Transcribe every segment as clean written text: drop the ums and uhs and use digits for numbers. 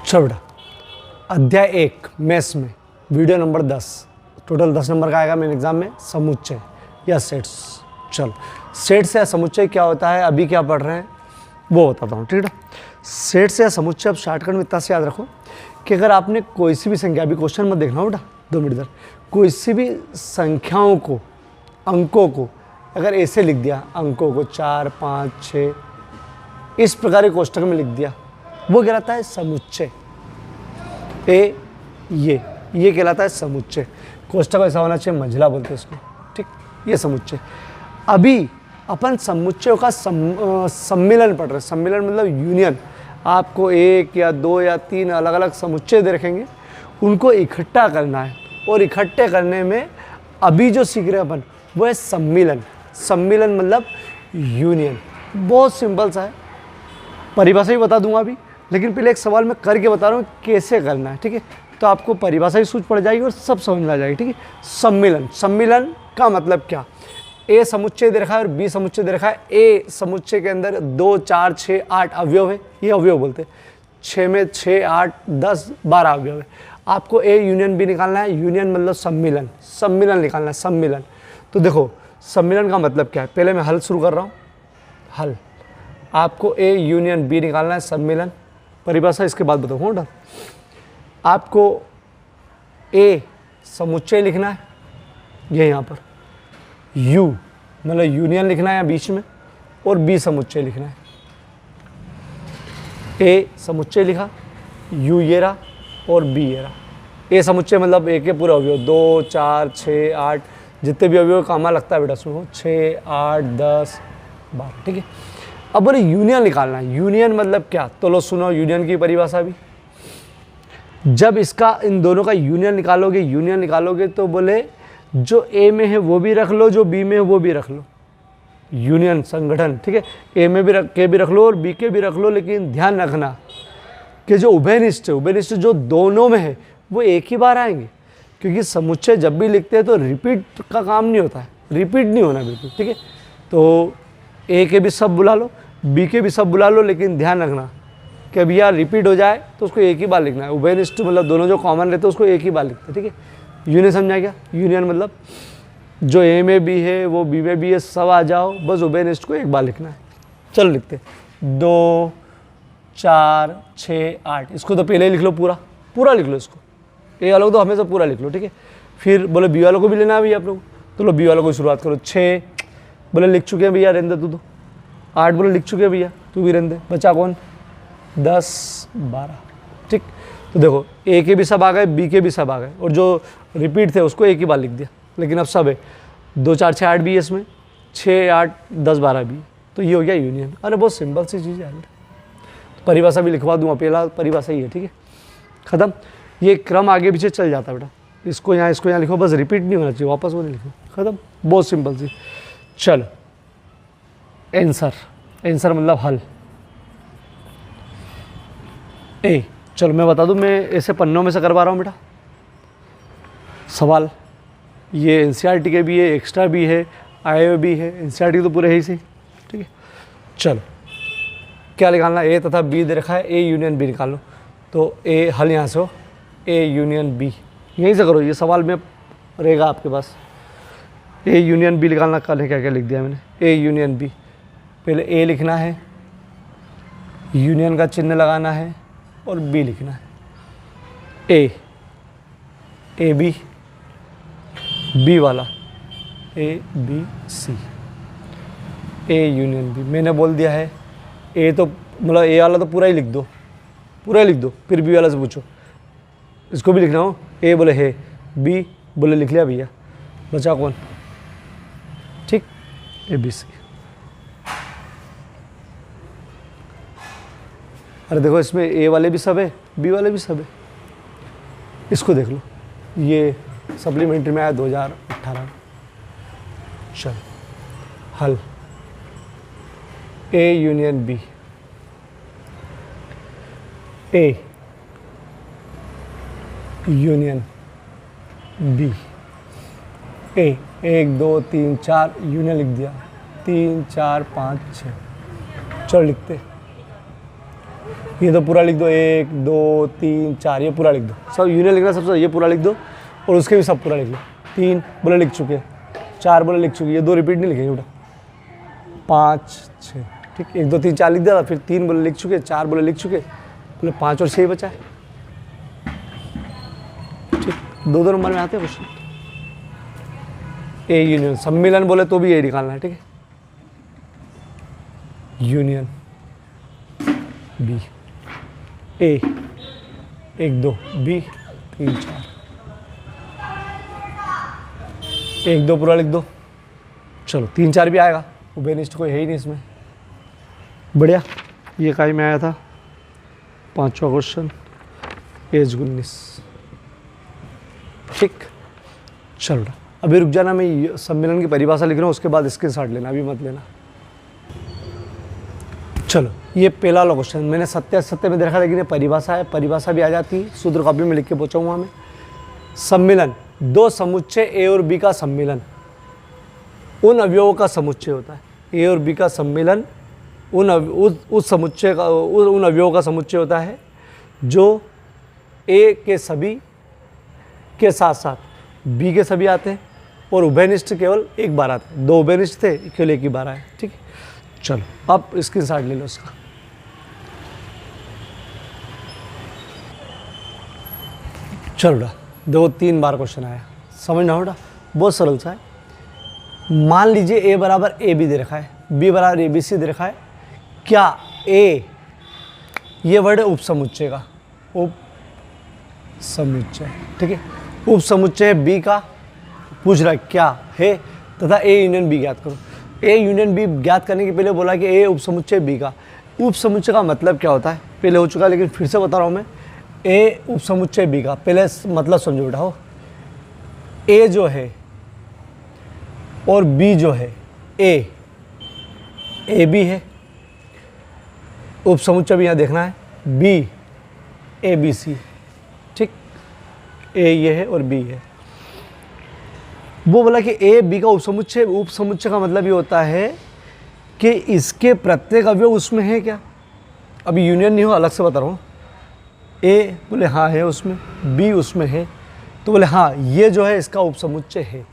चलो बेटा, अध्याय 1 मैथ्स में वीडियो नंबर 10, टोटल 10 नंबर का आएगा मेरे एग्जाम में, समुच्चय या सेट्स। चलो, सेट्स या समुच्चय क्या होता है, अभी क्या पढ़ रहे हैं वो बताता हूँ, ठीक है। सेट्स या समुच्चय अब शॉर्टकट में इतना से याद रखो कि अगर आपने कोई सी भी संख्या, अभी क्वेश्चन मत देखना बेटा, 2 मिनट इधर, कोई सी भी संख्याओं को, अंकों को अगर ऐसे लिख दिया, अंकों को 4 5 6 इस प्रकार के कोष्ठक में लिख दिया, वो कहलाता है समुच्चय। ये कहलाता है समुच्चय। कोष्ठक ऐसा होना चाहिए, मंझला बोलते हैं इसको, ठीक, ये समुच्चय। अभी अपन समुच्चयों का सम्मिलन पढ़ रहे हैं। सम्मिलन मतलब यूनियन। आपको 1 या 2 या 3 अलग अलग समुच्चय दे रखेंगे, उनको इकट्ठा करना है, और इकट्ठे करने में अभी जो सीख रहे हैं अपन वो है सम्मिलन। सम्मिलन मतलब यूनियन। बहुत सिंपल सा है, परिभाषा ही बता दूंगा अभी, लेकिन पहले एक सवाल मैं करके बता रहा हूँ कैसे करना है, ठीक है। तो आपको परिभाषा ही सूझ पड़ जाएगी और सब समझ में आ जाएगी, ठीक है। सम्मिलन, सम्मिलन का मतलब क्या, ए समुच्चय दे रखा है और बी समुच्चय दे रखा है। ए समुच्चय के अंदर 2 4 6 8 अवयव है, ये अवयव बोलते हैं। 6 में 6 8 10 12 अवयव है। आपको ए यूनियन बी निकालना है। यूनियन मतलब सम्मिलन, सम्मिलन निकालना है, सम्मिलन। तो देखो सम्मिलन का मतलब क्या है, पहले मैं हल शुरू कर रहा हूँ। हल, आपको ए यूनियन बी निकालना है, सम्मिलन। परिभाषा इसके बाद बताऊँ डर। आपको ए समुच्चय लिखना है, ये यहाँ पर यू मतलब यूनियन लिखना है बीच में, और बी समुच्चय लिखना है। ए समुच्चय लिखा, यू ये रहा और बी ये रहा। ए समुच्चय मतलब ए के पूरे अवयव, 2 4 6 8 जितने भी अवयव कामा लगता है बेटा, सुनो 6 8 10 12, ठीक है। अब बोले यूनियन निकालना है। यूनियन मतलब क्या, तो लो सुनो यूनियन की परिभाषा भी। जब इसका इन दोनों का यूनियन निकालोगे तो बोले जो ए में है वो भी रख लो, जो बी में है वो भी रख लो। यूनियन संगठन, ठीक है। ए में भी रख लो और बी के भी रख लो, लेकिन ध्यान रखना कि जो उभयनिष्ठ जो दोनों में है वो एक ही बार आएंगे, क्योंकि समुच्चय जब भी लिखते हैं तो रिपीट का काम नहीं होता है, रिपीट नहीं होना बिल्कुल, ठीक है। तो ए के भी सब बुला लो, बी के भी सब बुला लो, लेकिन ध्यान रखना कि अब यार रिपीट हो जाए तो उसको एक ही बार लिखना है। उभयनिष्ठ मतलब दोनों जो कॉमन रहते हैं उसको एक ही बार लिखते हैं, ठीक है। यूनियन समझा क्या, यूनियन मतलब जो ए में भी है वो बी में भी है, सब आ जाओ, बस उभयनिष्ठ को एक बार लिखना है। चलो लिखते 2 4 6 8, इसको तो पहले ही लिख लो, पूरा लिख लो इसको। ए वालों को तो हमेशा पूरा लिख लो, ठीक है। फिर बोले बी वालों को भी लेना है भैया आप लोग, तो लो बी वालों को शुरुआत करो। 6 बोले लिख चुके हैं भैया, रहने दे तू तो। 8 बोले लिख चुके हैं भैया, तू भी रहने दे। बचा कौन, 10 12, ठीक। तो देखो ए के भी सब आ गए, बी के भी सब आ गए, और जो रिपीट थे उसको एक ही बार लिख दिया, लेकिन अब सब है। 2 4 6 8 भी है इसमें, 6 8 10 12 भी, तो ये हो गया यूनियन। अरे बहुत सिंपल सी चीज़ है, परिभाषा भी लिखवा दूंगा, पहला परिभाषा ही है, ठीक है, खत्म। ये क्रम आगे पीछे चल जाता है बेटा, इसको यहाँ लिखो, बस रिपीट नहीं होना चाहिए, वापस वो नहीं लिखो, खत्म, बहुत सिंपल सी। चलो आंसर मतलब हल। ए, चलो मैं बता दूं, मैं ऐसे पन्नों में से करवा रहा हूँ बेटा सवाल। ये एनसीईआरटी के भी है, एक्स्ट्रा भी है, आए हुए भी है। एनसीईआरटी तो पूरे है ही सही, ठीक है। चलो क्या निकालना, ए तथा बी दे रखा है, ए यूनियन बी निकालो। तो ए हल यहाँ से हो, ए यूनियन बी, यहीं से करो, ये सवाल में रहेगा आपके पास। ए यूनियन बी निकालना, कल क्या क्या लिख दिया मैंने, ए यूनियन बी। पहले ए लिखना है, यूनियन का चिन्ह लगाना है, और बी लिखना है। ए बी, बी वाला A B C, A union B. मैंने बोल दिया है ए, तो मतलब ए वाला तो पूरा ही लिख दो, फिर बी वाला से पूछो इसको भी लिखना हो। ए बोले है, बी बोले लिख लिया भैया, बचा कौन, ठीक, ए बी सी। अरे देखो इसमें ए वाले भी सब है, बी वाले भी सब है, इसको देख लो, ये सप्लीमेंट्री में आया 2018 में। चल हल, A union B, A union B, A 1 2 3 4 union लिख दिया, 3 4 5 6, चलो लिखते ये तो पूरा लिख दो, 1 2 3 4, ये पूरा लिख दो। सब यूनियन लिखना सबसे, ये पूरा लिख दो और उसके भी सब पूरा लिख लो। 3 बोले लिख चुके, 4 बोले लिख चुके, ये 2 रिपीट नहीं लिखेंगे बेटा। 5 6, ठीक, 1 2 3 4 लिख दिया था, फिर 3 बोले लिख चुके, 4 बोले लिख चुके, बोले 5 और 6 बचा है। ठीक, 2 नंबर में आते हैं क्वेश्चन। ए यूनियन, सम्मिलन बोले तो भी ए निकालना है, ठीक है। यूनियन बी, ए 1 2 बी 3 4, 1 2 पूरा लिख दो। चलो 3 4 भी आएगा, उभयनिष्ठ कोई है ही नहीं इसमें। बढ़िया, ये काई में आया था 5वां क्वेश्चन, एज 19। ठीक, चलो अभी रुक जाना, मैं सम्मेलन की परिभाषा लिख रहा हूँ, उसके बाद स्क्रीनशॉट लेना, अभी मत लेना। चलो ये पहला वाला क्वेश्चन मैंने सत्य में देखा, लेकिन ये परिभाषा है, परिभाषा भी आ जाती है, सूत्र कॉपी में लिख के पहुँचाऊँगा मैं। सम्मिलन, 2 समुच्चय ए और बी का सम्मिलन उन अवयवों का समुच्चय होता है। ए और बी का सम्मिलन उस समुच्चय का, उन अवयवों का समुच्चय होता है जो ए के सभी के साथ साथ बी के सभी आते हैं, और उभयनिष्ठ केवल एक बार आते हैं। 2 उभयनिष्ठ थे, केवल एक ही बार आए, ठीक है। चलो अब स्क्रीनशॉट ले लो इसका। चलो बेटा, 2-3 बार क्वेश्चन आया, समझना बेटा, बहुत सरल सा है। मान लीजिए ए बराबर ए बी दे रखा है, बी बराबर ए बी सी दे रखा है। क्या ए, ये वर्ड है उपसमुच्चय का, उप समुच्चय, ठीक है। उप समुच्चय बी का पूछ रहा है क्या है, तथा ए यूनियन बी ज्ञात करो। ए यूनियन बी ज्ञात करने के पहले बोला कि ए उप समुच्चय बी का। उप समुच्चय का मतलब क्या होता है, पहले हो चुका है, लेकिन फिर से बता रहा हूँ मैं। ए उप समुच्चय बी का पहले मतलब समझो बेटा हो। ए जो है और बी जो है, ए बी है, उप समुच्चय भी यहाँ देखना है, बी ए बी सी, ठीक। ए ये है और बी है। वो बोला कि ए बी का उप समुच्चय का मतलब ये होता है कि इसके प्रत्येक अवयव उसमें है क्या। अभी यूनियन नहीं हो, अलग से बता रहा हूँ। ए बोले हाँ है उसमें, बी उसमें है, तो बोले हाँ ये जो है इसका उपसमुच्चय है,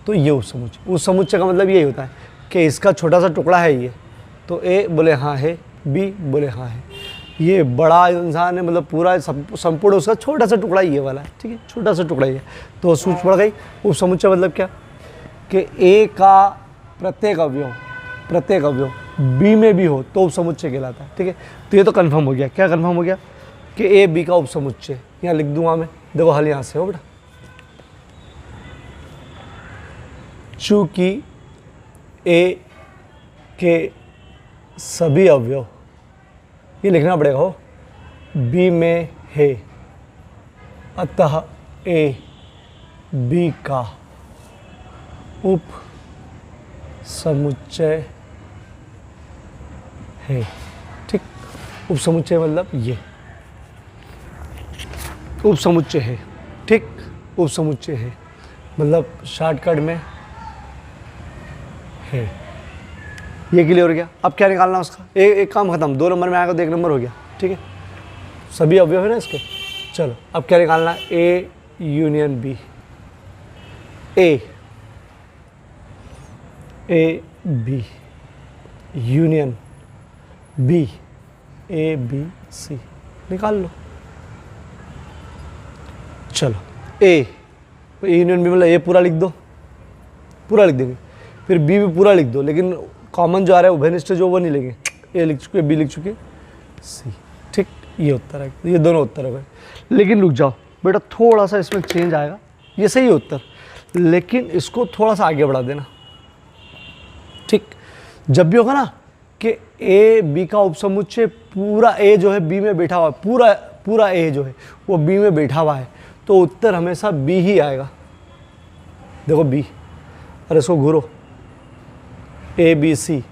तो ये उपसमुच्चय। उस समुच्चय का मतलब यही होता है कि इसका छोटा सा टुकड़ा है ये, तो ए बोले हाँ है, बी बोले हाँ है। ये बड़ा इंसान है, मतलब पूरा संपूर्ण उसका छोटा सा टुकड़ा ये वाला है, ठीक है, छोटा सा टुकड़ा ही है, तो सूच पड़ गई। उपसमुच्चय मतलब क्या कि ए का प्रत्येक अवयव बी में भी हो तो उपसमुच्चय कहलाता है, ठीक है। तो ये तो कंफर्म हो गया। क्या कंफर्म हो गया कि ए बी का उपसमुच्चय, यहाँ लिख दूंगा मैं, देखो हल यहाँ से हो बेटा। चूंकि ए के सभी अवयव, ये लिखना पड़ेगा हो, बी में है, अतः ए बी का उप समुच्चय है, ठीक। उप समुच्चय मतलब ये उप समुच्चय है, ठीक। उप समुच्चय है मतलब शॉर्टकट में है। ये क्लियर हो गया। अब क्या निकालना उसका, एक काम खत्म। 2 नंबर में आएगा तो 1 नंबर हो गया, ठीक है। सभी अवयव है ना इसके। चलो अब क्या निकालना, A union B, A B union B, A B C निकाल लो। चलो ए यूनियन बी मतलब ए पूरा लिख दो, पूरा लिख देंगे, फिर बी भी पूरा लिख दो, लेकिन कॉमन जो आ रहा है उभयनिष्ठ जो वो नहीं लेंगे। ए लिख चुके, बी लिख चुके, सी, ठीक। ये उत्तर है, ये दोनों उत्तर हो गए। लेकिन रुक जाओ बेटा, थोड़ा सा इसमें चेंज आएगा। ये सही है उत्तर, लेकिन इसको थोड़ा सा आगे बढ़ा देना, ठीक। जब भी होगा ना कि ए बी का उपसमुच्चय पूरा ए जो है बी में बैठा हुआ है, पूरा ए जो है वो बी में बैठा हुआ है, तो उत्तर हमेशा बी ही आएगा। देखो बी, अरे इसको घूरो, ए बी सी,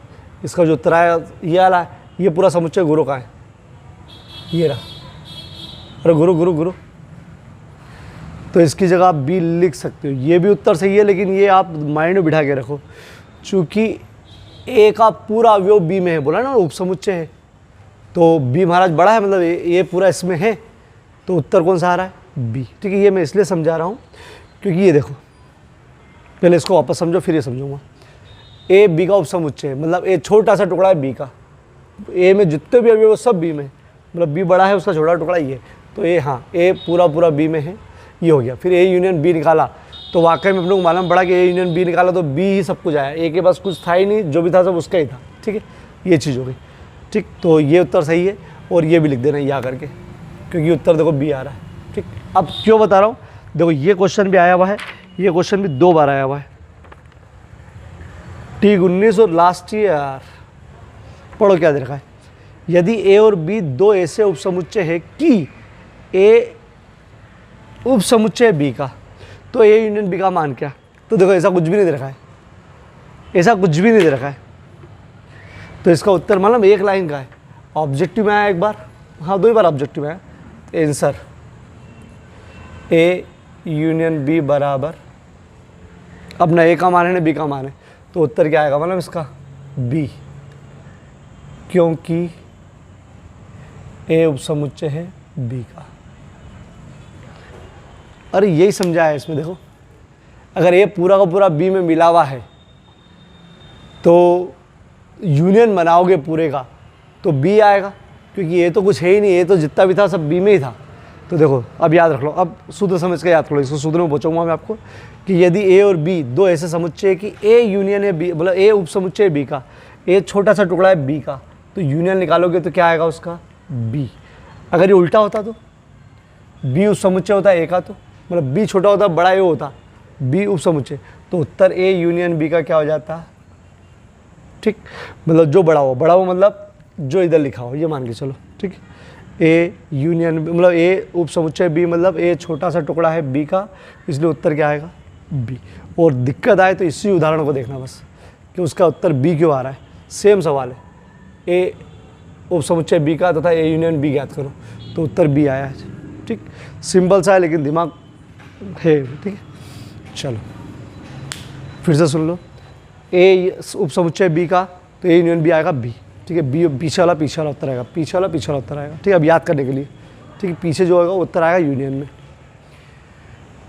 इसका जो उत्तर आया ये वाला है। ये पूरा समुच्चय घूरो का है, ये रहा। अरे घूरो, तो इसकी जगह आप बी लिख सकते हो। ये भी उत्तर सही है, लेकिन ये आप माइंड में बिठा के रखो, चूंकि ए का पूरा अवयव बी में है, बोला ना उपसमुच्चय है, तो बी महाराज बड़ा है, मतलब ये पूरा इसमें है, तो उत्तर कौन सा आ रहा है, बी। ठीक है, ये मैं इसलिए समझा रहा हूँ क्योंकि ये देखो, पहले इसको वापस समझो फिर ये समझूंगा। ए बी का उपसमुच्चय है, मतलब ए छोटा सा टुकड़ा है बी का, ए में जितने भी अवयव वो सब बी में, मतलब बी बड़ा है उसका छोटा टुकड़ा ये, तो ए, हाँ ए पूरा पूरा बी में है, ये हो गया। फिर ए यूनियन बी निकाला तो वाकई में अपने को मालूम पड़ा कि ए यूनियन बी निकाला तो बी ही सब कुछ आया, ए के पास कुछ था ही नहीं, जो भी था सब उसका ही था। ठीक है, ये चीज़ हो गई। ठीक, तो ये उत्तर सही है और ये भी लिख देना या करके, क्योंकि उत्तर देखो बी आ रहा है। ठीक, अब क्यों बता रहा हूँ, देखो ये क्वेश्चन भी आया हुआ है, ये क्वेश्चन भी 2 बार आया हुआ है, T19 और लास्ट ईयर। पढ़ो क्या दे रखा है, यदि ए और बी दो ऐसे उपसमुच्चय है कि ए उपसमुच्चय बी का, तो ए यूनियन बी का मान क्या। तो देखो ऐसा कुछ भी नहीं दे रखा है, ऐसा कुछ भी नहीं दे रखा है, तो इसका उत्तर मतलब एक लाइन का है। ऑब्जेक्टिव में आया एक बार, हाँ 2 ही बार ऑब्जेक्टिव में आया। आंसर ए यूनियन बी बराबर, अब ना ए का मान है ना बी का मान है, तो उत्तर क्या आएगा मतलब इसका बी, क्योंकि ए उपसमुच्चय है बी का। अरे यही समझा है इसमें, देखो अगर ए पूरा का पूरा बी में मिला हुआ है तो यूनियन बनाओगे पूरे का तो बी आएगा, क्योंकि ये तो कुछ है ही नहीं, ये तो जितना भी था सब बी में ही था। तो देखो अब याद रख लो, अब सूत्र समझ के याद करो, इसको सूत्र में पूछूंगा मैं आपको कि यदि ए और बी दो ऐसे समुच्चय कि ए यूनियन है बी, मतलब ए उपसमुच्चय बी का, ए छोटा सा टुकड़ा है बी का, तो यूनियन निकालोगे तो क्या आएगा उसका बी। अगर ये उल्टा होता तो बी उपसमुच्चय होता ए का, तो मतलब बी छोटा होता बड़ा ए होता बी उपसमुच्चय, तो उत्तर ए यूनियन बी का क्या हो जाता। ठीक, मतलब जो बड़ा हो मतलब जो इधर लिखा हो, ये मान के चलो। ठीक, ए यूनियन मतलब ए उपसमुच्चय बी, मतलब ए छोटा सा टुकड़ा है बी का, इसलिए उत्तर क्या आएगा बी। और दिक्कत आए तो इसी उदाहरण को देखना बस कि उसका उत्तर बी क्यों आ रहा है। सेम सवाल है, ए उपसमुच्चय बी का तथा ए यूनियन बी ज्ञात करो, तो उत्तर बी आया है। ठीक, सिंपल सा है लेकिन दिमाग है। ठीक है, चलो फिर से सुन लो, ए उपसमुच्चय बी का तो ए यूनियन बी आएगा बी। ठीक है, बी पीछे वाला उत्तर आएगा, पीछे वाला उत्तर आएगा। ठीक है, अब याद करने के लिए, ठीक है, पीछे जो होगा उत्तर आएगा यूनियन में।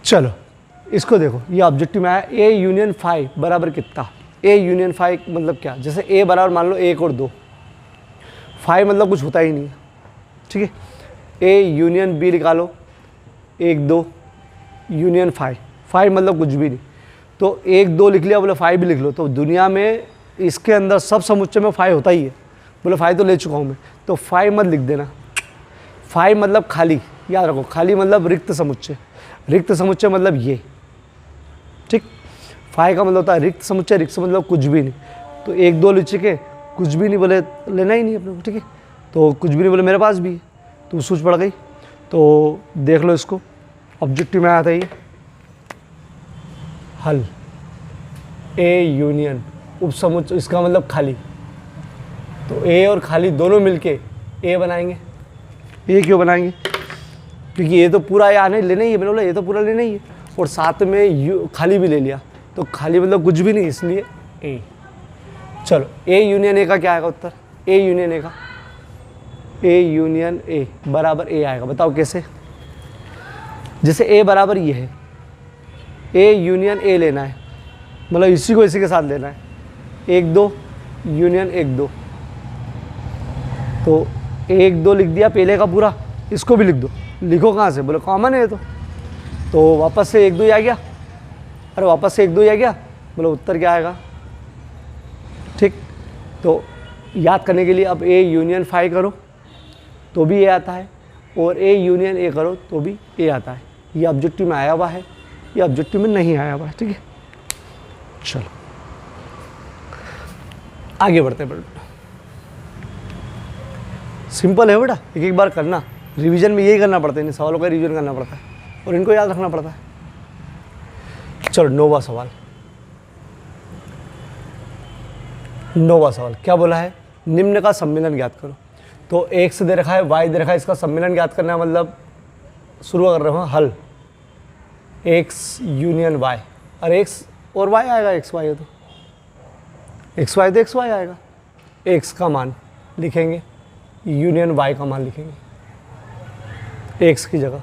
चलो इसको देखो, ये ऑब्जेक्टिव में आया ए यूनियन 5 बराबर कितना। ए यूनियन 5 मतलब क्या, जैसे ए बराबर मान लो 1 और 2, 5 मतलब कुछ होता ही नहीं है। ठीक है, ए यूनियन बी निकालो, 1 2 यूनियन 5, 5 मतलब कुछ भी नहीं, तो 1 2 लिख लिया, बोले 5 भी लिख लो। तो दुनिया में इसके अंदर सब समुच्चय में 5 होता ही है, बोले 5 तो ले चुका हूँ मैं, तो 5 मत लिख देना। 5 मतलब खाली, याद रखो, खाली मतलब रिक्त समुच्चय, रिक्त समुच्चय मतलब ये। ठीक, 5 का मतलब होता है रिक्त समुच्चय, रिक्त मतलब कुछ भी नहीं। तो 1 2 लिख के कुछ भी नहीं बोले लेना ही नहीं अपने को। ठीक है, तो कुछ भी नहीं बोले मेरे पास भी है, तो सूझ पड़ गई। तो देख लो इसको, ऑब्जेक्टिव में आया था ये हल, ए यूनियन उपसमुच्चय, इसका मतलब खाली, तो ए और खाली दोनों मिलके ए बनाएंगे। ए क्यों बनाएंगे, क्योंकि ये तो पूरा यहाँ नहीं लेना ही है, मैंने बोला ये तो पूरा लेना ही है, और साथ में खाली भी ले लिया, तो खाली मतलब कुछ भी नहीं, इसलिए ए। चलो ए यूनियन ए का क्या आएगा उत्तर, ए यूनियन ए का, ए यूनियन ए बराबर ए आएगा। बताओ कैसे, जैसे ए बराबर ये है, ए यूनियन ए लेना है, मतलब इसी को इसी के साथ लेना है, 1 2 यूनियन 1 2, तो 1 2 लिख दिया पहले का पूरा, इसको भी लिख दो। लिखो कहाँ से, बोले कॉमन है तो वापस से 1 2 ही आ गया। अरे वापस से 1 2 ही आ गया, बोले उत्तर क्या आएगा। ठीक, तो याद करने के लिए अब ए यूनियन 5 करो तो भी ए आता है, और ए यूनियन ए करो तो भी ए आता है। ये ऑब्जेक्टिव में आया हुआ है, ये ऑब्जेक्टिव में नहीं आया हुआ है। ठीक है, चलो आगे बढ़ते हैं। सिंपल है बेटा, एक एक बार करना, रिवीजन में यही करना पड़ता है, इन सवालों का रिवीजन करना पड़ता है और इनको याद रखना पड़ता है। चलो 9वां सवाल, 9वां सवाल क्या बोला है, निम्न का सम्मिलन ज्ञात करो। तो x दे रखा है, y दे रखा है, इसका सम्मिलन ज्ञात करना है, मतलब शुरू कर रहे हो हल, x यूनियन y, और x और y आएगा, x y है तो x y तो x y आएगा। x का मान लिखेंगे यूनियन वाई का मान लिखेंगे एक्स की जगह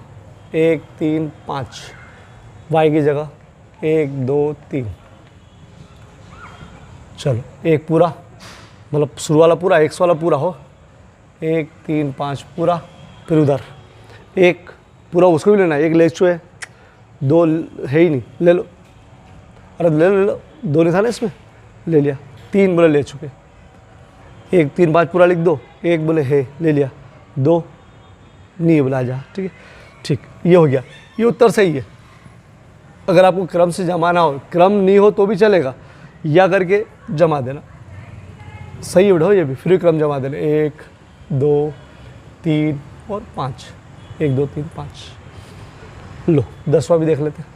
1 3 5, वाई की जगह 1 2 3। चलो एक पूरा मतलब शुरू वाला पूरा एक्स वाला पूरा हो 1 3 5 पूरा, फिर उधर एक पूरा उसको भी लेना है, एक ले चुके है, 2 है ही नहीं, ले लो, अरे ले लो 2 नहीं था ना इसमें, ले लिया, 3 बोले ले चुके, 1 3 5 पूरा लिख दो, 1 बोले है ले लिया, 2 नहीं बोला जा, ठीक है, ठीक, ये हो गया, ये उत्तर सही है। अगर आपको क्रम से जमाना हो, क्रम नहीं हो तो भी चलेगा, या करके जमा देना, सही उठाओ ये भी, फिर क्रम जमा देना 1 2 3 और 5, 1 2 3 5। लो 10वां भी देख लेते हैं,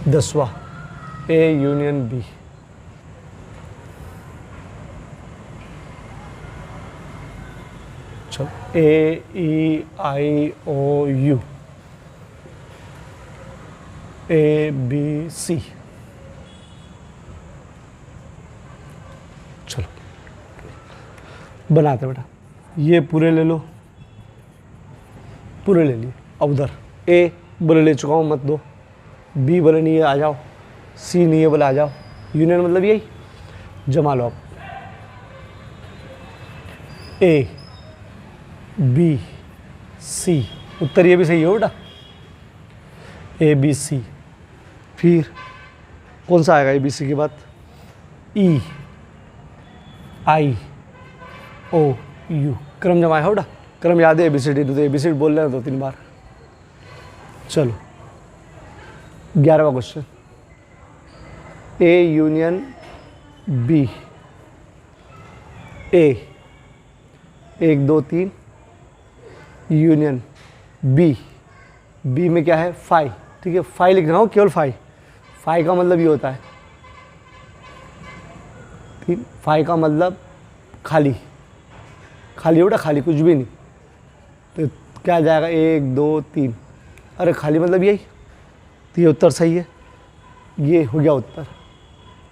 10वां ए यूनियन बी, चलो ए E I O U A B C, चलो बनाते बेटा, ये पूरे ले लो, पूरे ले लिए, अब उधर ए बोले ले चुका हूँ मत दो, बी बोले नहीं है आ जाओ, सी नहीं है बोले आ जाओ, यूनियन मतलब यही, जमा लो अब, ए बी सी, उत्तर ये भी सही हो बेटा, ए बी सी, फिर कौन सा आएगा ए बी सी के बाद, ई आई ओ यू, क्रम जमाया हो बेटा, क्रम याद है ABCD, तो ABCD बोल रहे हैं 2 3 बार। चलो 11वां question, A union B, A 1 2 3 union B, B में क्या है 5, ठीक है, 5 लिखना हो केवल 5, 5 का मतलब ये होता है 3, 5 का मतलब खाली, खाली बेटा, खाली कुछ भी नहीं, तो क्या आ जाएगा 1 2 3, अरे खाली मतलब यही, तो ये उत्तर सही है, ये हो गया उत्तर।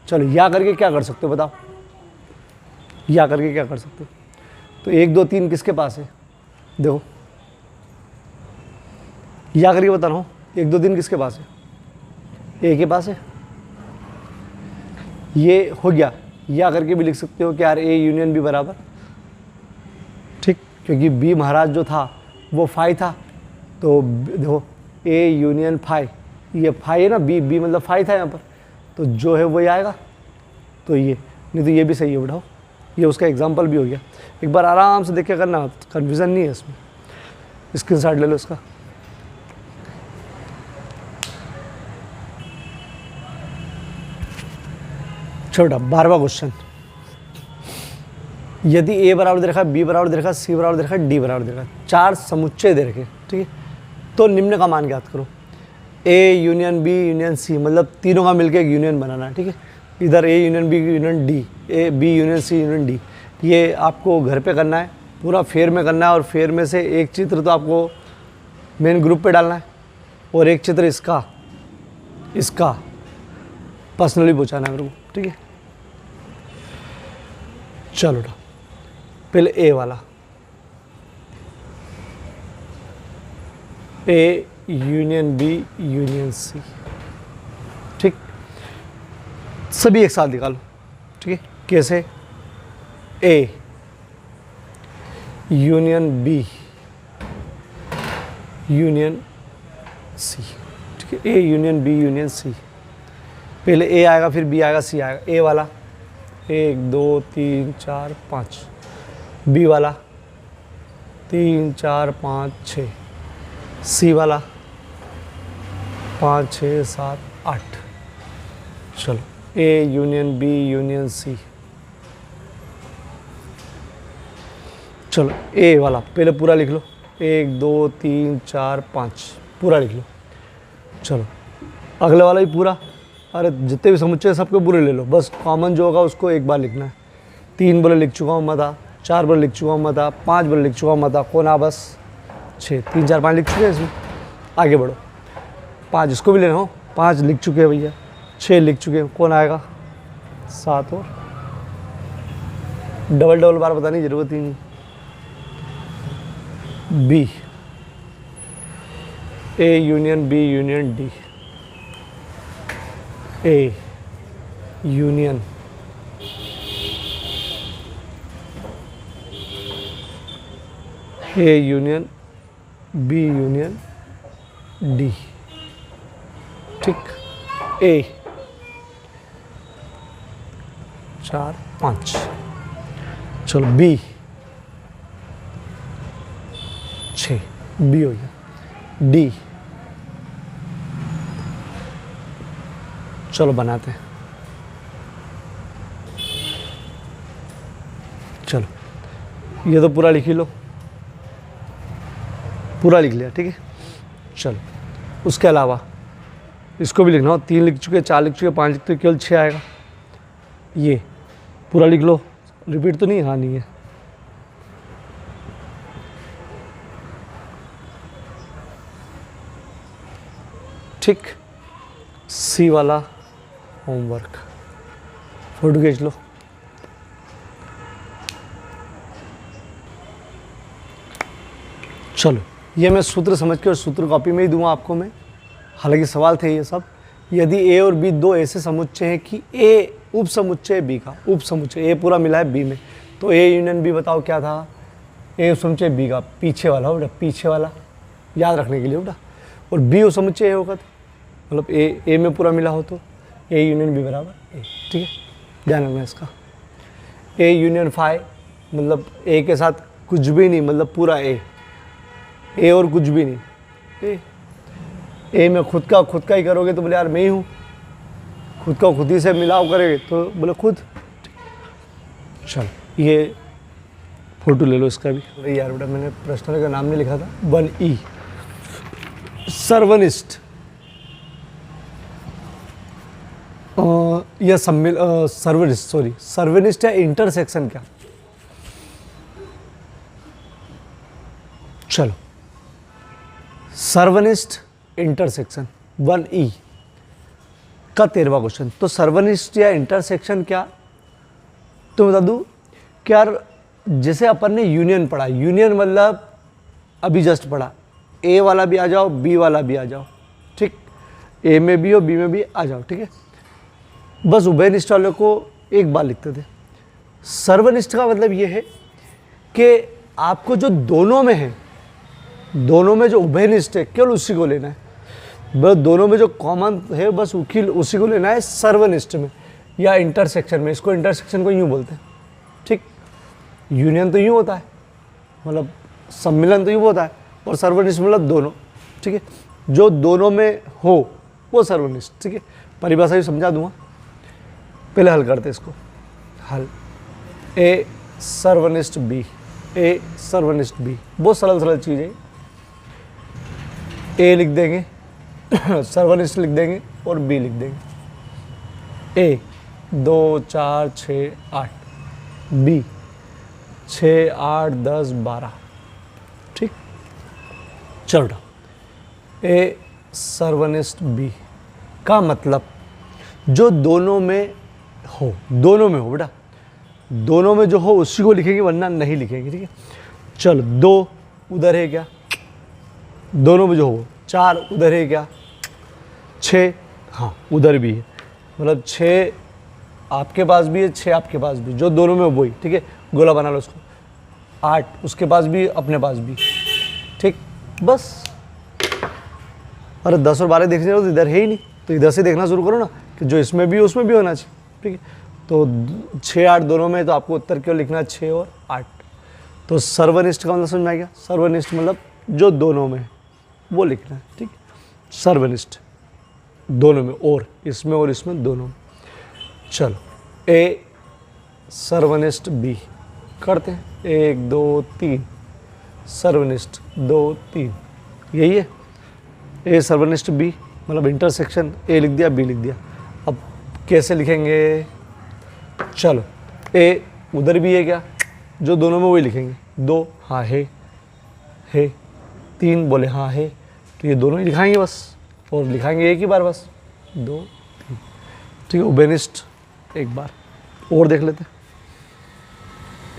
चलो या करके क्या कर सकते हो बताओ, या करके क्या कर सकते हो, तो 1 2 3 किसके पास है, देखो या करके बताना हो, 1 2 3 किसके पास है, ए के पास है, ये हो गया, या करके भी लिख सकते हो कि यार ए यूनियन बी बराबर, ठीक, क्योंकि बी महाराज जो था वो 5 था, तो देखो ए यूनियन 5, ये 5 है ना, बी बी मतलब 5 था यहाँ पर, तो जो है वही आएगा, तो ये नहीं तो ये भी सही है बढ़ाओ, ये उसका एग्जाम्पल भी हो गया, एक बार आराम से देख के करना, कन्फ्यूज़न नहीं है इसमें, स्क्रीनशॉट ले लो इसका। छोटा 12वां क्वेश्चन, यदि ए बराबर दे रखा है, बी बराबर दे रखा है, सी बराबर दे रखा है, डी बराबर दे रखा है, 4 समुच्चय दे रखे, ठीक है, तो निम्न का मान ज्ञात करो, A union B union C, मतलब तीनों का मिलकर एक यूनियन बनाना है, ठीक है, इधर A union B union D, A B union C union D, ये आपको घर पे करना है, पूरा फेयर में करना है, और फेयर में से एक चित्र तो आपको मेन ग्रुप पे डालना है, और एक चित्र इसका इसका पर्सनली पहुँचाना है मेरे को, ठीक है। चलो पहले ए वाला, A union B union C, ठीक, सभी एक साथ निकालो, ठीक है, कैसे, A union B union C, ठीक है, A union B union C, पहले ए आएगा फिर बी आएगा सी आएगा, ए वाला 1 2 3 4 5, बी वाला 3 4 5 6, सी वाला 5 6 7 8, चलो A union B union C, चलो ए वाला पहले पूरा लिख लो, 1 2 3 4 5 पूरा लिख लो, चलो अगले वाला भी पूरा, अरे जितने भी समुच्चय सबके पूरे ले लो, बस कॉमन जो होगा उसको एक बार लिखना है, 3 बोले लिख चुका हूँ मता, 4 बोले लिख चुका हूँ मता, 5 बोले लिख चुका हूँ मता, कौन आ बस 6, 3 4 5 लिख चुके हैं इसमें, आगे बढ़ो, 5 इसको भी लेना हो, 5 लिख चुके हैं भैया, 6 लिख चुके हैं, कौन आएगा 7, और डबल बार बताने की ज़रूरत ही नहीं, B, A union B union D, A union A union B union D, ठीक। ए 4 5, चलो बी 6, बी हो गया। डी, चलो बनाते हैं। चलो ये तो पूरा लिख ही लो, पूरा लिख लिया, ठीक है। चलो उसके अलावा इसको भी लिखना हो, 3 लिख चुके, 4 लिख चुके, 5 लिख चुके, केवल 6 आएगा। ये पूरा लिख लो, रिपीट तो नहीं, हाँ नहीं है। ठीक, सी वाला होमवर्क फोटो खींच लो। चलो ये मैं सूत्र समझ के और सूत्र कॉपी में ही दूंगा आपको मैं, हालांकि सवाल थे ये सब। यदि ए और बी दो ऐसे समुच्चय हैं कि ए उप समुच्चय बी का, उप समुच्चय ए पूरा मिला है बी में, तो ए यूनियन बी बताओ क्या था? ए उप समुच्चय बी का पीछे वाला हो बेटा, पीछे वाला याद रखने के लिए बेटा। और बी उप समुच्चय ए होगा, मतलब ए में पूरा मिला हो तो ए यूनियन बी बराबर ए, ठीक है, ध्यान रखना इसका। ए यूनियन फाई मतलब ए के साथ कुछ भी नहीं, मतलब पूरा ए और कुछ भी नहीं। ए में खुद का ही करोगे तो बोले यार मैं ही हूँ, खुद का खुद ही से मिलाव करेंगे तो बोले खुद। चल ये फोटो ले लो इसका भी। अरे यार बेटा मैंने प्रश्न का नाम नहीं लिखा था। 1E सर्वनिष्ठ या सर्वनिष्ठ, सॉरी सर्वनिष्ठ या इंटरसेक्शन क्या? चलो सर्वनिष्ठ इंटरसेक्शन 1E का 13वां क्वेश्चन। तो सर्वनिष्ठ या इंटरसेक्शन क्या, तो बता दूं क्या? जैसे अपन ने यूनियन पढ़ा, यूनियन मतलब अभी जस्ट पढ़ा, ए वाला भी आ जाओ बी वाला भी आ जाओ, ठीक, ए में भी हो बी में भी आ जाओ, ठीक है। बस उभयनिष्ठ वाले को एक बार लिखते थे। सर्वनिष्ठ का मतलब ये है कि आपको जो दोनों में है, दोनों में जो उभयनिष्ठ है केवल उसी को लेना है, बस दोनों में जो कॉमन है बस उसी को लेना है सर्वनिष्ठ में या इंटरसेक्शन में। इसको इंटरसेक्शन को यूँ बोलते हैं, ठीक। यूनियन तो यूँ होता है, मतलब सम्मिलन तो यूँ होता है, और सर्वनिष्ठ मतलब दोनों, ठीक है, जो दोनों में हो वो सर्वनिष्ठ, ठीक है। परिभाषा भी समझा दूंगा, पहले हल करते इसको। हल ए सर्वनिष्ठ बी, ए सर्वनिष्ठ बी, बहुत सरल चीज़ है। ए लिख देंगे सर्वनिष्ठ लिख देंगे और बी लिख देंगे। ए 2 4 6 8, बी 6 8 10 12, ठीक। चलो ए सर्वनिष्ठ बी का मतलब जो दोनों में हो, दोनों में हो बेटा, दोनों में जो हो उसी को लिखेंगे वरना नहीं लिखेंगे, ठीक है। चलो 2 उधर है क्या, दोनों में जो हो। 4 उधर है क्या, 6 हाँ उधर भी है, मतलब 6 आपके पास भी है 6 आपके पास भी, जो दोनों में वही, ठीक है। गोला बना लो उसको। 8 उसके पास भी अपने पास भी, ठीक। बस अरे 10 और 12 देखने हो तो इधर है ही नहीं, तो इधर से देखना शुरू करो ना कि जो इसमें भी उसमें भी होना चाहिए, ठीक है। तो 6 8 दोनों में, तो आपको उत्तर क्यों लिखना है 6 और 8। तो सर्वनिष्ठ का मतलब समझ में आ गया? सर्वनिष्ठ मतलब जो दोनों में वो लिखना है, ठीक। सर्वनिष्ठ दोनों में, और इसमें दोनों में। चलो ए सर्वनिष्ठ बी करते हैं। 1 2 3 सर्वनिष्ठ 2 3, यही है ए सर्वनिष्ठ बी, मतलब इंटरसेक्शन। ए लिख दिया बी लिख दिया। अब कैसे लिखेंगे? चलो ए उधर भी है क्या, जो दोनों में वही लिखेंगे। 2 हाँ है 3 बोले हाँ है, तो ये दोनों ही लिखाएंगे बस, और लिखाएंगे एक ही बार बस 2 3, ठीक है। उभयनिष्ठ एक बार और देख लेते हैं,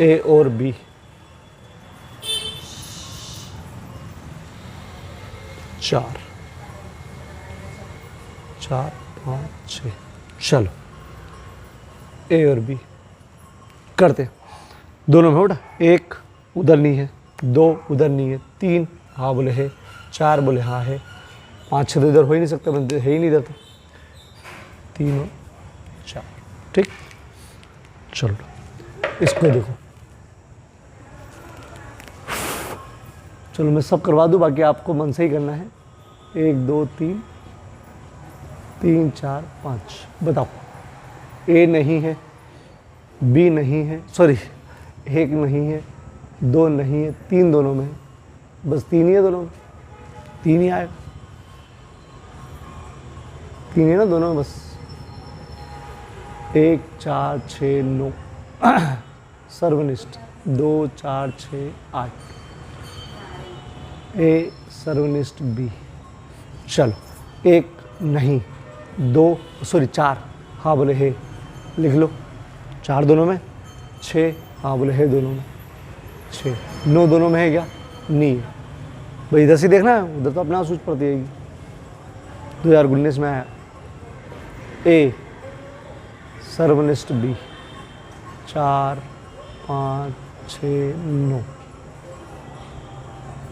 ए और बी 4 4 5 6। चलो ए और बी करते हैं, दोनों में हो बेटा। 1 उधर नहीं है, 2 उधर नहीं है, 3 हाँ बोले है, 4 बोले हाँ है, 5 6 तो इधर हो ही नहीं सकता, है ही नहीं इधर तो, 3 और 4। ठीक, चलो इसको देखो, चलो मैं सब करवा दूँ, बाकी आपको मन से ही करना है। 1 2 3 3 4 5, बताओ। ए नहीं है, बी नहीं है, सॉरी 1 नहीं है, 2 नहीं है, 3 दोनों में है, बस 3 ही है दोनों में, 3 ही आएगा, 3 है ना दोनों में बस। 1 4 6 9 सर्वनिष्ठ, 2 4 6 8, ए सर्वनिष्ठ बी। चलो 1 नहीं, 2 सॉरी 4 हाँ बोले है, लिख लो 4 दोनों में, 6 हाँ बोले है दोनों में, 6 9 दोनों में है क्या, नहीं है भाई, इधर से देखना है, उधर तो अपना सूझ पड़ती है। 2019 में आया ए सर्वनिष्ठ बी, 4 5 6 9,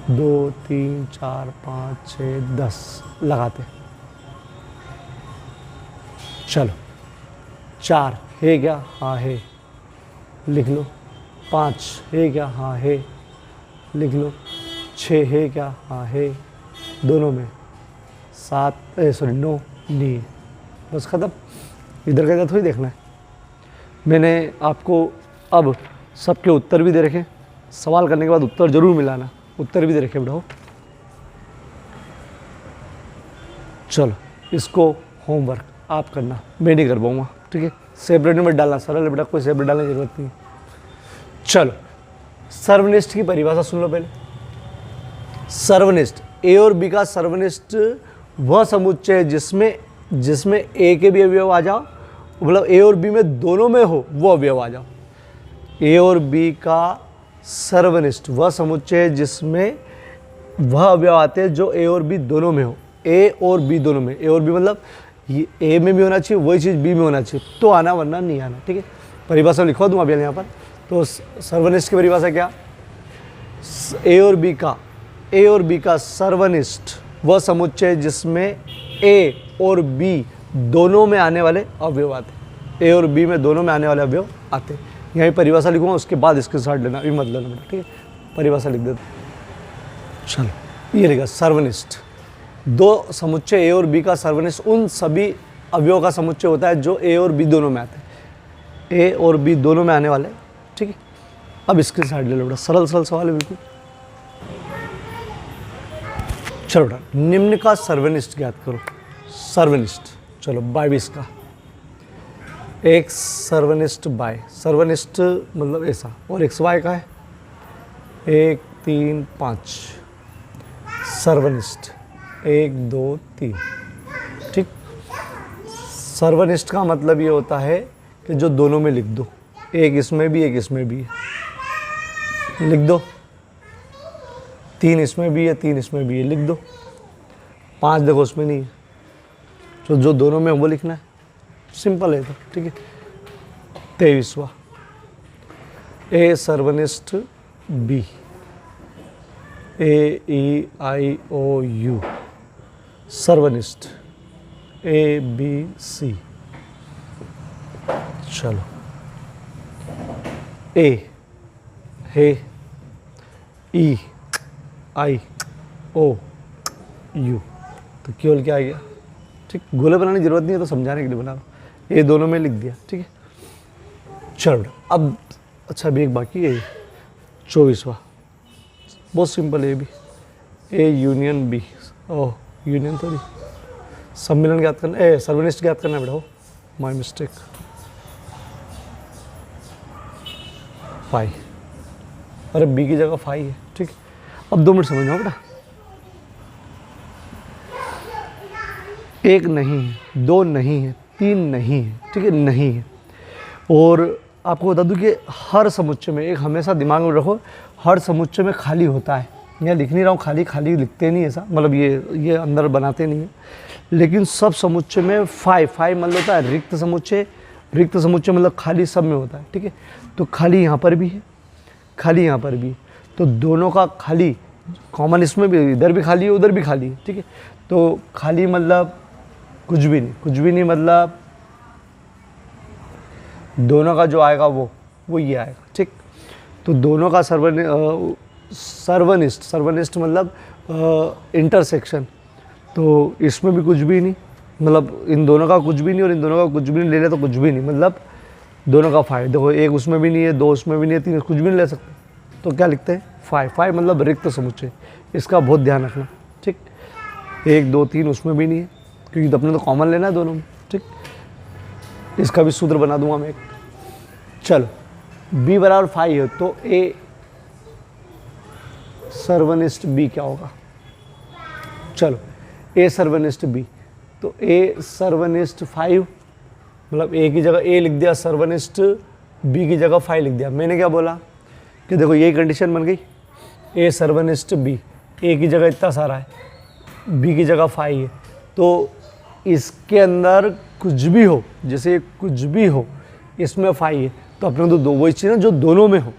2 3 4 5 6 10 लगाते। चलो 4 है क्या, हाँ है, लिख लो। 5 है क्या, हाँ है, लिख लो। 6 है क्या, हाँ है, दोनों में। 7 सॉरी 9 नहीं है, बस ख़त्म। इधर का इधर थोड़ी देखना है। मैंने आपको अब सबके उत्तर भी दे रखे, सवाल करने के बाद उत्तर जरूर मिलाना, उत्तर भी दे रखे बढ़ाओ। चलो इसको होमवर्क आप करना, मैं नहीं कर पाऊँगा, ठीक है। सेपरेट में मत डालना, सरल है बेटा, कोई सेपरेट डालने की जरूरत नहीं। चलो सर्वनिष्ठ की परिभाषा सुन लो पहले। सर्वनिष्ठ, ए और बी का सर्वनिष्ठ वह समुच्चय जिसमें ए के भी अवयव आ जाओ, मतलब ए और बी में दोनों में हो वो अवयव आ जाओ। ए और बी का सर्वनिष्ठ वह समुच्चय जिसमें वह अवयव आते हैं जो ए और बी दोनों में हो। ए और बी दोनों में, ए और बी मतलब ये ए में भी होना चाहिए, वही चीज़ बी में होना चाहिए तो आना, वरना नहीं आना, ठीक है। परिभाषा लिखवा दूँ अभी यहाँ पर। तो सर्वनिष्ठ की परिभाषा क्या, ए और बी का सर्वनिष्ठ वह समुच्चय जिसमें ए और बी दोनों में आने वाले अवयव आते। ए और बी में दोनों में आने वाले अवयव आते। यहीं परिभाषा लिखूंगा, उसके बाद इसके साथ लेना, अभी मत लेना बेटा, ठीक है। परिभाषा लिख देते। चलो ये लिखा सर्वनिष्ठ, दो समुच्चय ए और बी का सर्वनिष्ठ उन सभी अवयवों का समुच्चय होता है जो ए और बी दोनों में आते हैं। ए और बी दोनों में आने वाले, ठीक है। अब इसके साइड ले लो बेटा, सरल सवाल है बिल्कुल। चलो बेटा, निम्न का सर्वनिष्ठ ज्ञात करो। सर्वनिष्ठ, चलो 22 का एक सर्वनिष्ठ बाय, सर्वनिष्ठ मतलब ऐसा, और एक्स वाई का है 1 3 5 सर्वनिष्ठ 1 2 3, ठीक। सर्वनिष्ठ का मतलब ये होता है कि जो दोनों में लिख दो, एक इसमें भी एक इसमें भी है, लिख दो। 3 इसमें भी है 3 इसमें भी है, लिख दो। 5 देखो उसमें नहीं है, तो जो दोनों में वो लिखना है, सिंपल है तो, ठीक है। 23वां ए सर्वनिष्ठ B, A E I O U सर्वनिष्ठ ए बी सी। चलो ए है ई आई ओ यू, तो केवल क्या आ गया, ठीक। गोले बनाने की जरूरत नहीं है, तो समझाने के लिए बना रहा। ये दोनों में लिख दिया, ठीक है। चलो अब अच्छा भी एक बाकी है 24वां, बहुत सिंपल है ये भी, A union B, oh union तो नहीं, सम्मिलन ज्ञात करना, ए सर्वनिष्ठ ज्ञात करना बेटा, माय मिस्टेक। फाई, अरे बी की जगह फाई है, ठीक। अब 2 मिनट समझना बेटा, 1 नहीं है, 2 नहीं है, 3 नहीं है, ठीक है, नहीं है। और आपको बता दूं कि हर समुच्चय में, एक हमेशा दिमाग में रखो, हर समुच्चय में खाली होता है, यहाँ लिख नहीं रहा हूँ, खाली खाली लिखते नहीं ऐसा, मतलब ये अंदर बनाते नहीं है, लेकिन सब समुच्चय में फाइव मतलब होता है रिक्त समुच्चय। रिक्त समुच्चय मतलब खाली सब में होता है, ठीक है। तो खाली यहाँ पर भी है, खाली यहाँ पर भी है, तो दोनों का खाली कॉमन इसमें भी, इधर भी खाली है उधर भी खाली है, ठीक है। तो खाली मतलब कुछ भी नहीं मतलब दोनों का जो आएगा वो ये आएगा, ठीक। तो दोनों का सर्वनिष्ठ मतलब इंटरसेक्शन, तो इसमें भी कुछ भी नहीं, मतलब इन दोनों का कुछ भी नहीं और इन दोनों का कुछ भी नहीं ले ले तो कुछ भी नहीं, मतलब दोनों का फाइव। देखो एक उसमें भी नहीं है, दो उसमें भी नहीं है, तीन कुछ भी नहीं ले सकते, तो क्या लिखते हैं फाइव मतलब रिक्त समुच्चय। इसका बहुत ध्यान रखना, ठीक। एक दो तीन उसमें भी नहीं है क्योंकि अपने तो कॉमन लेना है दोनों में, ठीक। इसका भी सूत्र बना दूंगा मैं एक। चलो b बराबर 5 है तो a सर्वनिष्ठ b क्या होगा। चलो a सर्वनिष्ठ b, तो a सर्वनिष्ठ 5 मतलब a की जगह a लिख दिया, सर्वनिष्ठ b की जगह 5 लिख दिया। मैंने क्या बोला कि देखो यही कंडीशन बन गई, a सर्वनिष्ठ b, a की जगह इतना सारा है, b की जगह 5 है, तो इसके अंदर कुछ भी हो, जैसे कुछ भी हो इसमें 5 है, तो अपने तो दो वही चीज़ ना जो दोनों में हो,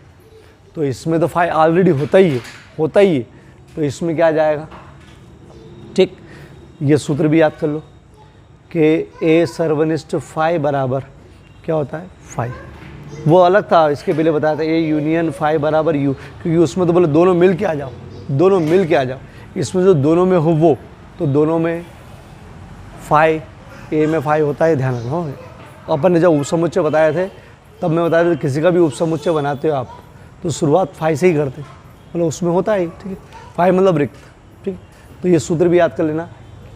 तो इसमें तो 5 ऑलरेडी होता ही है, तो इसमें क्या आ जाएगा, ठीक। ये सूत्र भी याद कर लो कि a सर्वनिष्ठ 5 बराबर क्या होता है 5। वो अलग था, इसके पहले बताया था a यूनियन 5 बराबर u, क्योंकि उसमें तो बोले दोनों मिल के आ जाओ, इसमें जो दोनों में हो वो, तो दोनों में 5, a में 5 होता है, ध्यान रखना। अपन ने जब उपसमुच्चय बताए थे तब मैं बताया था किसी का भी उपसमुच्चय बनाते हो आप तो शुरुआत 5 से ही करते, मतलब उसमें होता है, ठीक है। 5 मतलब रिक्त, ठीक। तो ये सूत्र भी याद कर लेना,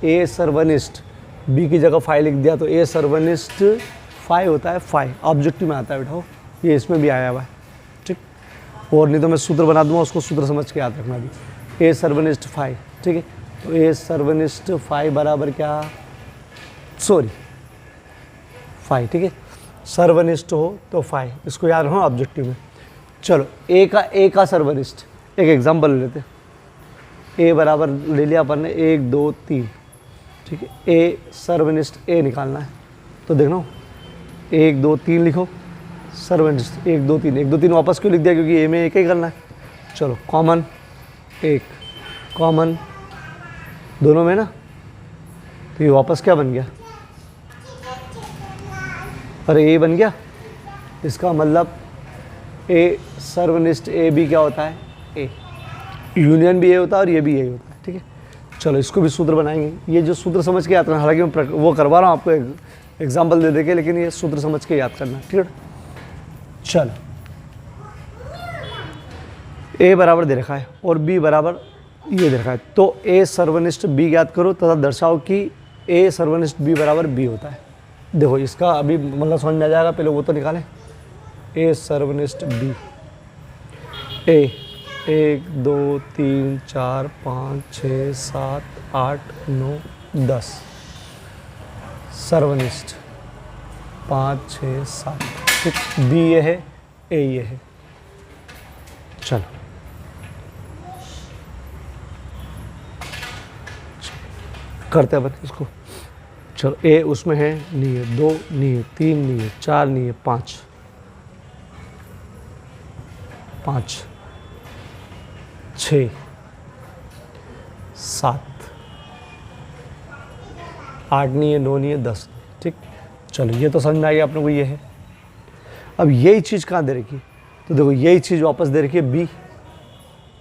a सर्वनिष्ठ b की जगह 5 लिख दिया, तो a सर्वनिष्ठ 5 होता है 5, ऑब्जेक्टिव में आता है बेटा, ये इसमें भी आया हुआ है, ठीक। और नहीं तो मैं सूत्र बना दूंगा, उसको सूत्र समझ के याद रखना भी। a सर्वनिष्ठ 5, ठीक है। तो a सर्वनिष्ठ 5 बराबर क्या, सॉरी 5, ठीक है। सर्वनिष्ठ हो तो 5, इसको याद रखो ऑब्जेक्टिव में। चलो a का सर्वनिष्ठ, एक एग्जांपल ले लेते हैं। a बराबर ले लिया अपन ने 1 2 3, ठीक है। a सर्वनिष्ठ a निकालना है, तो देखना 1 2 3 लिखो, सर्वनिष्ठ 1 2 3 वापस क्यों लिख दिया, क्योंकि a में एक ही करना है। चलो कॉमन 1, कॉमन दोनों में ना, तो ये वापस क्या बन गया, अरे ए बन गया। इसका मतलब ए सर्वनिष्ठ ए भी क्या होता है, ए यूनियन भी ए होता है और ये भी ए होता है, ठीक है। चलो इसको भी सूत्र बनाएंगे, ये जो सूत्र समझ के याद करना, हालांकि मैं वो करवा रहा हूँ आपको एग्जाम्पल दे के, लेकिन ये सूत्र समझ के याद करना, ठीक है। चलो ए बराबर दे रखा है और बी बराबर ये दे रखा है, तो ए सर्वनिष्ठ बी याद करो तथा दर्शाओ कि ए सर्वनिष्ठ बी बराबर बी होता है। देखो इसका अभी मतलब समझ में आ जाएगा, पहले वो तो निकालें। ए सर्वनिष्ठ बी, ए 1 2 3 4 5 6 7 8 9 10, सर्वनिष्ठ 5 6 7, ठीक। बी ये है, ए ये है। चलो करते हैं अपन इसको। चलो ए उसमें है नहीं है, 2 नहीं है, 3 नहीं है, 4 नहीं है, 5 6 7 8 नहीं है, 9 नहीं है, 10, ठीक। चलो ये तो समझ में आ गया अपने को, ये है। अब यही चीज़ कहाँ दे रखी है, तो देखो यही चीज़ वापस दे रखी है बी,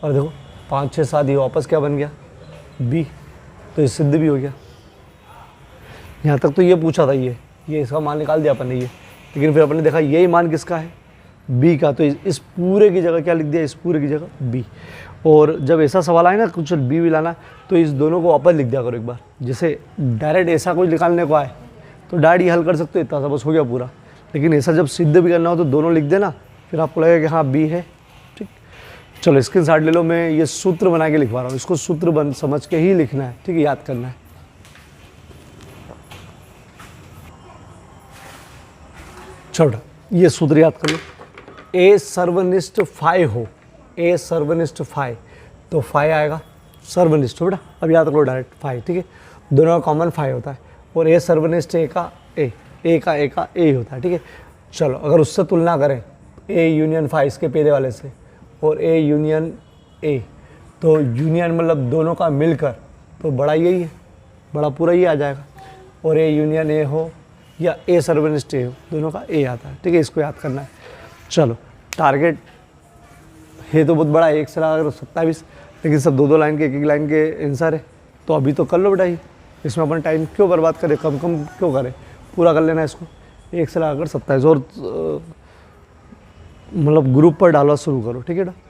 और देखो 5 6 7 ये वापस क्या बन गया बी, तो ये सिद्ध भी हो गया। यहाँ तक तो ये पूछा था, ये इसका मान निकाल दिया अपन ने ये, लेकिन फिर अपन ने देखा यही मान किसका है, बी का, तो इस पूरे की जगह क्या लिख दिया, इस पूरे की जगह बी। और जब ऐसा सवाल आए ना कुछ बी भी लाना, तो इस दोनों को वापस लिख दिया करो एक बार। जैसे डायरेक्ट ऐसा कुछ निकालने को आए तो डायरेक्ट ये हल कर सकते हो, इतना सा बस हो गया पूरा। लेकिन ऐसा जब सिद्ध भी करना हो तो दोनों लिख देना, फिर आपको लगेगा कि हाँ बी है, ठीक। चलो स्क्रीनशॉट ले लो, मैं ये सूत्र बना के लिखवा रहा हूँ, इसको सूत्र समझ के ही लिखना है, ठीक है, याद करना है। छोटा ये सूत्र याद कर लो, ए सर्वनिष्ठ 5 हो, ए सर्वनिष्ठ 5, तो 5 आएगा सर्वनिष्ठ बेटा, अब याद करो डायरेक्ट 5, ठीक है, दोनों का कॉमन 5 होता है, और ए सर्वनिष्ठ ए का ए होता है, ठीक है। चलो अगर उससे तुलना करें ए यूनियन 5 इसके पहले वाले से और ए यूनियन ए, तो यूनियन मतलब दोनों का मिलकर तो बड़ा यही है, बड़ा पूरा ही आ जाएगा, और ए यूनियन ए हो या ए सर्वनिष्ठ ए हो, दोनों का ए आता है, ठीक है, इसको याद करना है। चलो टारगेट है तो बहुत बड़ा है, 1 से अगर 27, लेकिन सब 2-2 लाइन के 1-1 लाइन के आंसर है, तो अभी तो कर लो बेटा, ही इसमें अपन टाइम क्यों बर्बाद करें, कम क्यों करें, पूरा कर लेना इसको। 1 से लगाकर 27 और मतलब ग्रुप पर डालना शुरू करो, ठीक है बेटा।